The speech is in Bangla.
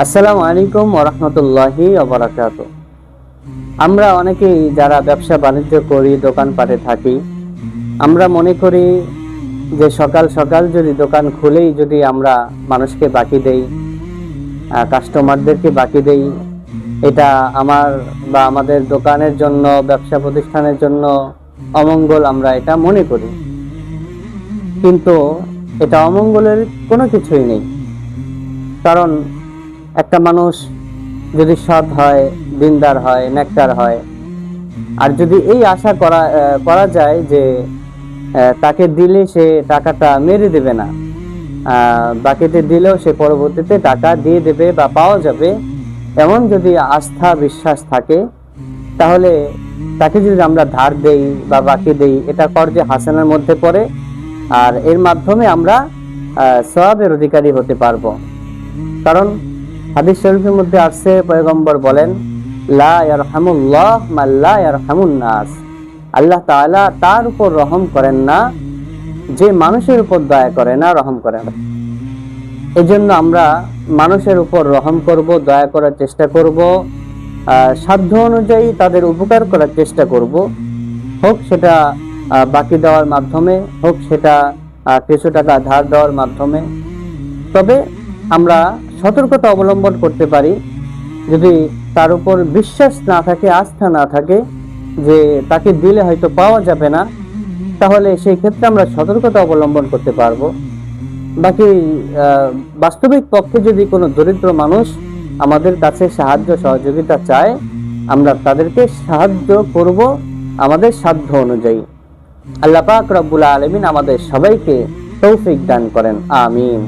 আসসালামু আলাইকুম ওয়া রাহমাতুল্লাহি ওয়া বারাকাতুহু। আমরা অনেকেই যারা ব্যবসা বাণিজ্য করি, দোকানপাটে থাকি, আমরা মনে করি যে সকাল সকাল যদি দোকান খুলেই যদি আমরা মানুষকে বাকি দেই, কাস্টমারদেরকে বাকি দেই, এটা আমার বা আমাদের দোকানের জন্য, ব্যবসা প্রতিষ্ঠানের জন্য অমঙ্গল আমরা এটা মনে করি। কিন্তু এটা অমঙ্গলের কোনো কিছুই নেই। কারণ একটা মানুষ যদি সৎ হয়, দিনদার হয়, নেককার হয়, আর যদি এই আশা করা যায় যে তাকে দিলে সে টাকাটা মেরে দেবে না, বাকিতে দিলেও সে পরবর্তীতে টাকা দিয়ে দেবে বা পাওয়া যাবে, এমন যদি আস্থা বিশ্বাস থাকে, তাহলে তাকে যদি আমরা ধার দেই বা বাকি দেই, এটা কর্জে হাসানার মধ্যে পড়ে। আর এর মাধ্যমে আমরা সওয়াবের অধিকারী হতে পারবো। কারণ হাদিস শরীফের মধ্যে আসছে, পয়গম্বর বলেন, লা ইয়ারহামুল্লাহ মান লা ইয়ারহামুন নাস। আল্লাহ তাআলা তার উপর রহম করেন না যে মানুষের উপর দয়া করে না, রহম করে না। এজন্য আমরা মানুষের উপর রহম করব, দয়া করার চেষ্টা করব, সাধ্য অনুযায়ী তাদের উপকার করার চেষ্টা করব। হোক সেটা বাকি দেওয়ার মাধ্যমে, হোক সেটা কিছু টাকা ধার দেওয়ার মাধ্যমে। তবে আমরা সতর্কতা অবলম্বন করতে পারি। যদি তার উপর বিশ্বাস না থাকে, আস্থা না থাকে যে তাকে দিলে হয়তো পাওয়া যাবে না, তাহলে সেই ক্ষেত্রে আমরা সতর্কতা অবলম্বন করতে পারবো। বাকি বাস্তবিক পক্ষে যদি কোনো দরিদ্র মানুষ আমাদের কাছে সাহায্য সহযোগিতা চায়, আমরা তাদেরকে সাহায্য করব আমাদের সাধ্য অনুযায়ী। আল্লাহ পাক রব্বুল আলামিন আমাদের সবাইকে তৌফিক দান করেন। আমিন।